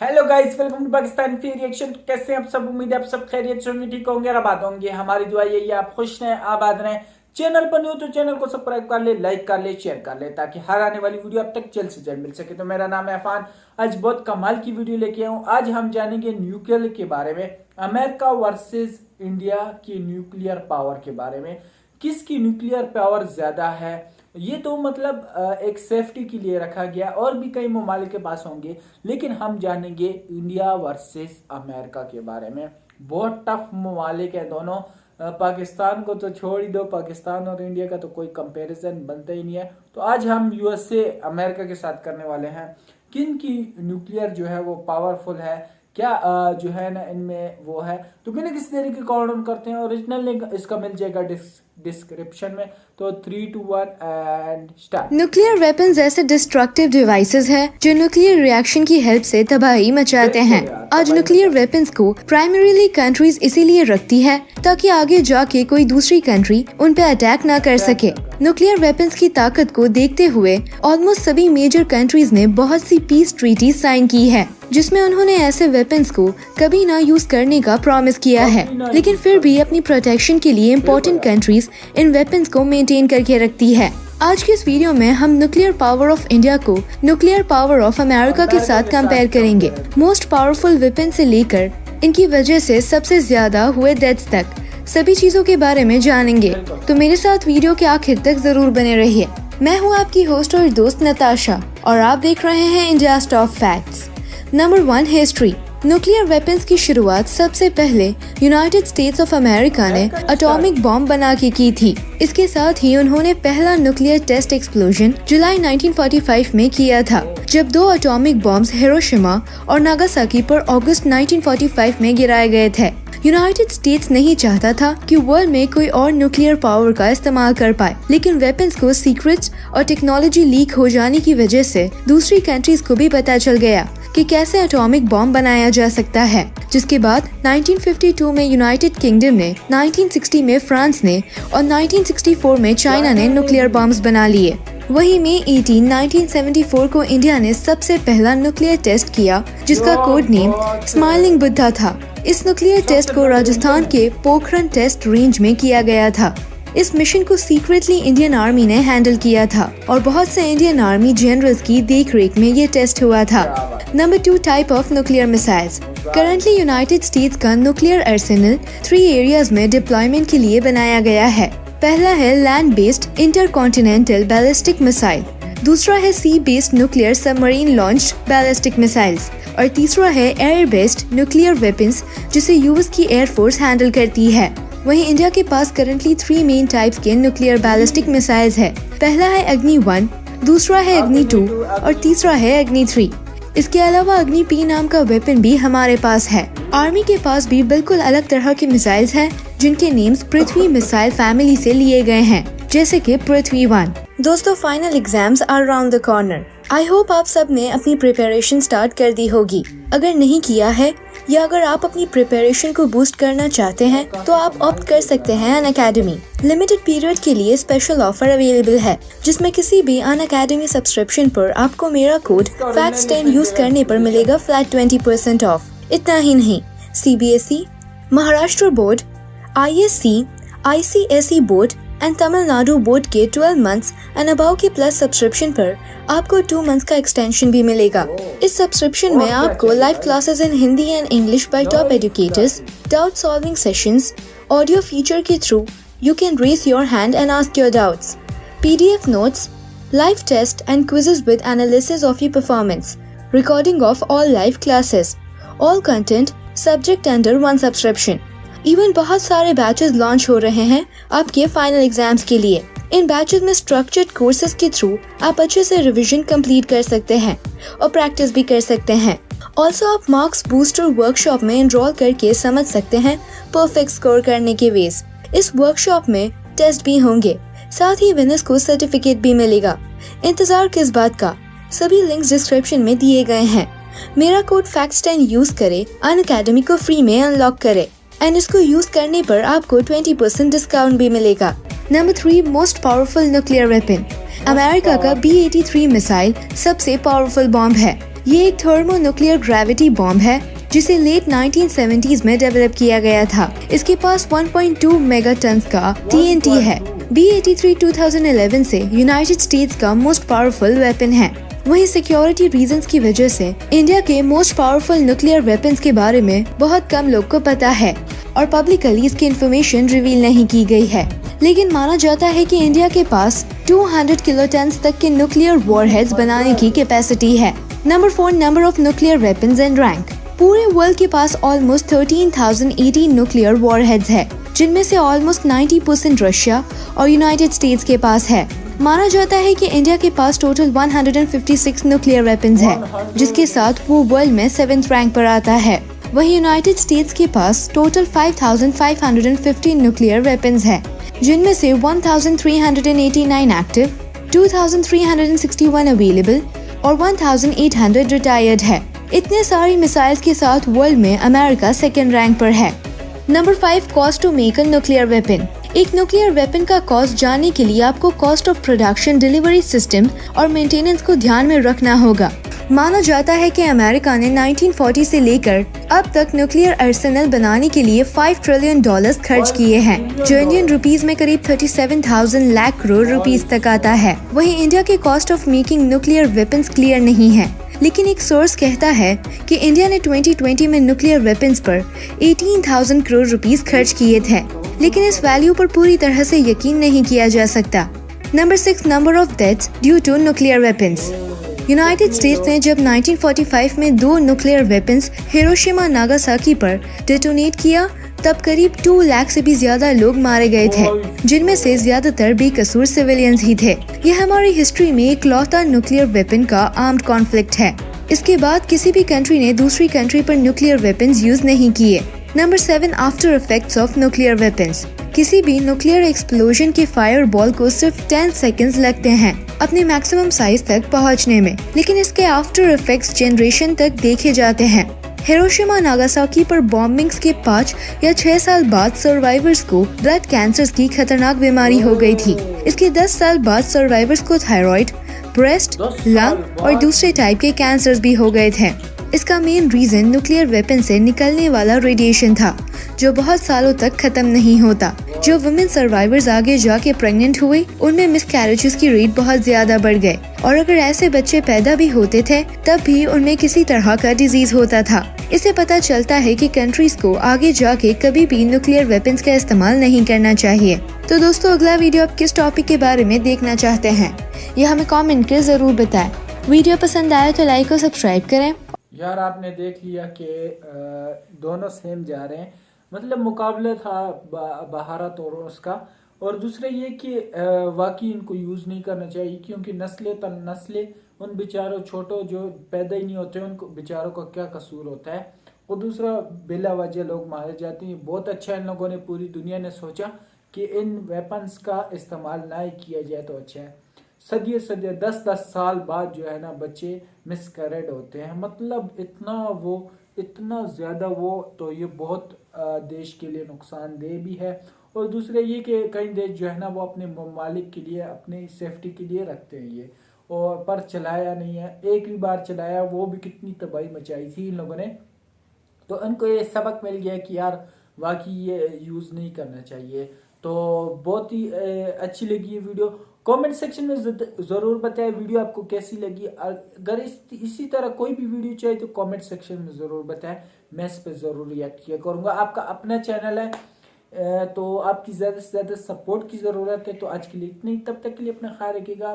Hello guys, welcome to Pakistan free reaction. कैसे हैं आप सब? उम्मीद है आप सब खैरियत से होंगे, ठीक होंगे और आबाद होंगे। हमारी दुआ यही है आप खुश रहें, आबाद रहें। चैनल पर न्यू तो चैनल को सब्सक्राइब कर ले, लाइक कर ले, शेयर कर ले, ताकि हर आने वाली वीडियो आप तक जल्द से जल्द मिल सके। तो मेरा नाम है अफान। आज बहुत कमाल की वीडियो लेके आया हूँ। आज हम जानेंगे न्यूक्लियर के बारे में, अमेरिका वर्सेस इंडिया की न्यूक्लियर पावर के बारे में। किसकी न्यूक्लियर पावर ज्यादा है, ये तो मतलब एक सेफ्टी के लिए रखा गया। और भी कई ममालिक के पास होंगे, लेकिन हम जानेंगे इंडिया वर्सेस अमेरिका के बारे में। बहुत टफ ममालिक है दोनों। पाकिस्तान को तो छोड़ ही दो, पाकिस्तान और इंडिया का तो कोई कंपैरिजन बनता ही नहीं है। तो आज हम यूएसए अमेरिका के साथ करने वाले हैं। किन की न्यूक्लियर जो है वो पावरफुल है, क्या जो है ना इनमें वो है। तो बिना किसी तरीके कॉल डाउन करते हैं। ओरिजिनल लिंक इसका मिल जाएगा डिस्क्रिप्शन में। तो 3, 2, 1 एंड स्टार्ट। न्यूक्लियर वेपन्स ऐसे डिस्ट्रक्टिव डिवाइसेस हैं जो न्यूक्लियर रिएक्शन की हेल्प से तबाही मचाते हैं। आज न्यूक्लियर वेपन्स को प्राइमरीली कंट्रीज इसीलिए रखती है ताकि आगे जाके कोई दूसरी कंट्री उन पे अटैक ना कर सके। न्यूक्लियर वेपन्स की ताकत को देखते हुए ऑलमोस्ट सभी मेजर कंट्रीज ने बहुत सी पीस ट्रीटी साइन की है, जिसमें उन्होंने ऐसे वेपन्स को कभी ना यूज करने का प्रॉमिस किया है। लेकिन फिर भी अपनी प्रोटेक्शन के लिए इम्पोर्टेंट कंट्रीज इन वेपन्स को मेंटेन करके रखती है। आज के इस वीडियो में हम न्यूक्लियर पावर ऑफ इंडिया को न्यूक्लियर पावर ऑफ अमेरिका के साथ कंपेयर करेंगे। मोस्ट पावरफुल वेपन से लेकर इनकी वजह से सबसे ज्यादा हुए डेथ्स तक सभी चीजों के बारे में जानेंगे। तो मेरे साथ वीडियो के आखिर तक जरूर बने रहिए। मैं हूँ आपकी होस्ट और दोस्त नताशा और आप देख रहे हैं India top facts. Number 1, history. Nuclear weapons की शुरुआत सबसे पहले यूनाइटेड स्टेट्स ऑफ अमेरिका ने एटॉमिक बॉम्ब बना के की थी। इसके साथ ही उन्होंने पहला न्यूक्लियर टेस्ट एक्सप्लोजन जुलाई 1945 में किया था, जब 2 एटॉमिक बॉम्ब्स हिरोशिमा और नागासाकी पर अगस्त 1945 में गिराए गए थे। यूनाइटेड स्टेट्स नहीं चाहता था कि वर्ल्ड में कोई और न्यूक्लियर पावर का इस्तेमाल कर पाए, लेकिन वेपन्स को सीक्रेट्स और टेक्नोलॉजी लीक हो जाने की वजह से दूसरी कंट्रीज को भी पता चल गया कि कैसे एटॉमिक बॉम्ब बनाया जा सकता है। जिसके बाद 1952 में यूनाइटेड किंगडम ने, 1960 में फ्रांस ने और 1964 में चाइना ने न्यूक्लियर बॉम्ब्स बना लिए। वहीं मई 18, 1974 को इंडिया ने सबसे पहला न्यूक्लियर टेस्ट किया, जिसका कोड नेम स्माइलिंग बुद्धा था। इस न्यूक्लियर टेस्ट को राजस्थान के पोखरण टेस्ट रेंज में किया गया था। इस मिशन को सीक्रेटली इंडियन आर्मी ने हैंडल किया था और बहुत से इंडियन आर्मी जनरल्स की देखरेख में ये टेस्ट हुआ था। Number 2, type of nuclear missiles. Currently United States का न्यूक्लियर आर्सेनल 3 एरियाज में डिप्लॉयमेंट के लिए बनाया गया है। पहला है land based intercontinental ballistic missile, दूसरा है sea based nuclear submarine launched ballistic missiles और तीसरा है एयर बेस्ड न्यूक्लियर वेपन्स, जिसे यूएस की एयरफोर्स हैंडल करती है। वहीं इंडिया के पास करंटली 3 मेन टाइप्स के न्यूक्लियर बैलिस्टिक मिसाइल्स है। पहला है अग्नि 1, दूसरा है अग्नि 2 और तीसरा है अग्नि 3। इसके अलावा अग्नि P नाम का वेपन भी हमारे पास है। आर्मी के पास भी बिल्कुल अलग तरह के मिसाइल्स हैं, जिनके नेम्स पृथ्वी मिसाइल फैमिली से लिए गए हैं, जैसे कि पृथ्वी 1। दोस्तों, final exams are around the corner. I hope आप सब ने अपनी प्रिपरेशन स्टार्ट कर दी होगी। अगर नहीं किया है या अगर आप अपनी प्रिपरेशन को बूस्ट करना चाहते हैं तो आप ऑप्ट कर सकते हैं अनअकैडमी। लिमिटेड पीरियड के लिए स्पेशल ऑफर अवेलेबल है, जिसमें किसी भी अनअकैडमी सब्सक्रिप्शन पर आपको मेरा कोड FACTS10 यूज करने पर मिलेगा फ्लैट 20% ऑफ। इतना ही नहीं, CBSE, Maharashtra board, ISC, ICSE board and Tamil Nadu board के 12 मंथ्स एंड अबव के प्लस सब्सक्रिप्शन पर आपको 2 मंथ्स का एक्सटेंशन भी मिलेगा। इस सब्सक्रिप्शन में आपको live classes in Hindi and English by top educators, doubt solving sessions, audio feature के through you can raise your hand and ask your doubts, PDF notes, live test and quizzes with analysis of your performance, recording of all live classes, all content subject under one subscription। Even बहुत सारे batches launch हो रहे हैं आपके final exams के लिए। इन batches में structured courses के थ्रू आप अच्छे से रिवीजन कंप्लीट कर सकते हैं और प्रैक्टिस भी कर सकते हैं। ऑल्सो आप मार्क्स बूस्टर वर्कशॉप में एनरोल करके समझ सकते हैं परफेक्ट स्कोर करने के वेज। इस वर्कशॉप में टेस्ट भी होंगे, साथ ही विनर्स को सर्टिफिकेट भी मिलेगा। इंतजार किस बात का, सभी लिंक्स डिस्क्रिप्शन में दिए गए हैं। मेरा कोड FACTS10 यूज करे, अनअकैडमी को फ्री में अनलॉक करे एंड इसको यूज करने पर आपको 20% डिस्काउंट भी मिलेगा। Number 3, most powerful nuclear weapon. America का B-83 मिसाइल सबसे पावरफुल बॉम्ब है। ये एक थर्मोन्यूक्लियर ग्रेविटी बॉम्ब है जिसे लेट 1970s में डेवलप किया गया था। इसके पास 1.2 मेगाटन का TNT है। B-83 2011 से यूनाइटेड स्टेट्स का मोस्ट पावरफुल वेपन है। वहीं सिक्योरिटी रीजंस की वजह से इंडिया के मोस्ट पावरफुल न्यूक्लियर वेपन्स के बारे में बहुत कम लोग को पता है और पब्लिकली इसकी इन्फॉर्मेशन रिवील नहीं की गई है। लेकिन माना जाता है कि इंडिया के पास 200 किलोटन तक के न्यूक्लियर वॉरहेड्स बनाने की कैपेसिटी है। Number 4, number of nuclear weapons and rank. पूरे वर्ल्ड के पास ऑलमोस्ट 13,018 न्यूक्लियर वॉरहेड्स है, जिनमें से ऑलमोस्ट 90% रशिया और यूनाइटेड स्टेट्स के पास है। माना जाता है कि इंडिया के पास टोटल 156 न्यूक्लियर वेपन्स है, जिसके साथ वो वर्ल्ड में 7th रैंक पर आता है। वहीं यूनाइटेड स्टेट्स के पास टोटल 5,550 न्यूक्लियर वेपन्स है, जिनमें से 1,389 एक्टिव, 2,361 अवेलेबल और 1,800 रिटायर्ड है। इतने सारी मिसाइल्स के साथ वर्ल्ड में अमेरिका 2nd रैंक पर है। Number 5, cost to make a nuclear weapon. एक न्यूक्लियर वेपन का कॉस्ट जानने के लिए आपको cost of production, delivery system और मेंटेनेंस को ध्यान में रखना होगा। माना जाता है कि अमेरिका ने 1940 से लेकर अब तक न्यूक्लियर आर्सेनल बनाने के लिए $5 ट्रिलियन खर्च किए हैं, जो इंडियन रुपीस में करीब 37,000 लाख करोड़ रुपीस तक आता है। वहीं इंडिया के cost of making nuclear weapons clear नहीं है, लेकिन एक सोर्स कहता है कि इंडिया ने 2020 में न्यूक्लियर वेपन्स पर 18,000 करोड़ रुपीस खर्च किए थे, लेकिन इस वैल्यू पर पूरी तरह से यकीन नहीं किया जा सकता। Number 6, number of deaths due to nuclear weapons. United States ने जब 1945 में 2 न्यूक्लियर वेपन्स हिरोशिमा नागासाकी पर डेटोनेट किया, तब करीब 2 लाख से भी ज्यादा लोग मारे गए थे, जिनमें से ज्यादातर बेकसूर सिविलियंस ही थे। यह हमारी हिस्ट्री में इकलौता न्यूक्लियर वेपन का आर्म्ड कॉन्फ्लिक्ट है। इसके बाद किसी भी कंट्री ने दूसरी कंट्री पर न्यूक्लियर वेपन्स यूज नहीं किए। Number 7, after effects of nuclear weapons. किसी भी न्यूक्लियर एक्सप्लोजन के फायर बॉल को सिर्फ 10 सेकेंड्स लगते हैं अपने मैक्सिमम साइज तक पहुंचने में, लेकिन इसके आफ्टर इफेक्ट्स जनरेशन तक देखे जाते हैं। हिरोशिमा नागासाकी पर बॉम्बिंग्स के 5 या 6 साल बाद सर्वाइवर्स को ब्लड कैंसर की खतरनाक बीमारी हो गई थी। इसके 10 साल बाद सर्वाइवर्स को थायराइड, ब्रेस्ट, लंग और दूसरे टाइप के कैंसर्स भी हो गए थे। इसका मेन रीजन न्यूक्लियर वेपन से निकलने वाला रेडिएशन था, जो बहुत सालों तक खत्म नहीं होता। जो वुमेन सर्वाइवर्स आगे जाके प्रेग्नेंट हुए, उनमें मिसकैरेजेस की रेट बहुत ज्यादा बढ़ गए, और अगर ऐसे बच्चे पैदा भी होते थे तब भी उनमें किसी तरह का डिजीज होता था। इससे पता चलता है कि कंट्रीज को आगे जाके कभी भी न्यूक्लियर वेपन्स का इस्तेमाल नहीं करना चाहिए। तो दोस्तों, अगला वीडियो आप किस टॉपिक के बारे में देखना चाहते हैं, यह हमें कमेंट कर जरूर बताएं। वीडियो पसंद आए तो लाइक और सब्सक्राइब करें। यार, आपने देख लिया कि दोनों सेम जा रहे हैं, मतलब मुकाबला था भारत और उसका। और दूसरा ये कि वाकई इनको यूज़ नहीं करना चाहिए, क्योंकि नस्लें उन बेचारों छोटों जो पैदा ही नहीं होते, उनको बेचारों का क्या कसूर होता है। और दूसरा, बिला वजह लोग मारे जाते हैं। बहुत अच्छा इन लोगों ने, पूरी दुनिया ने सोचा कि इन वेपन्स का इस्तेमाल ना ही किया जाए तो अच्छा है। सदियों 10-10 साल बाद जो है ना, बच्चे मिसकैरेज होते हैं। मतलब इतना ज़्यादा वो, तो ये बहुत देश के लिए नुकसानदेह भी है। और दूसरे ये कि कई देश जो है ना, वो अपने ममालिक के लिए, अपनी सेफ्टी के लिए रखते हैं ये, और पर चलाया नहीं है। एक ही बार चलाया, वो भी कितनी तबाही मचाई थी इन लोगों ने। तो इनको ये सबक मिल गया कि यार वाकई ये यूज़ नहीं करना चाहिए। तो बहुत ही अच्छी लगी ये वीडियो। कमेंट सेक्शन में ज़रूर बताएं वीडियो आपको कैसी लगी। अगर इसी तरह कोई भी वीडियो चाहिए तो कमेंट सेक्शन में ज़रूर बताएं, मैं इस पर ज़रूर रिएक्ट किया करूँगा। आपका अपना चैनल है, तो आपकी ज़्यादा से ज़्यादा सपोर्ट की ज़रूरत है। तो आज के लिए इतनी, तब तक के लिए अपना ख्याल रखिएगा।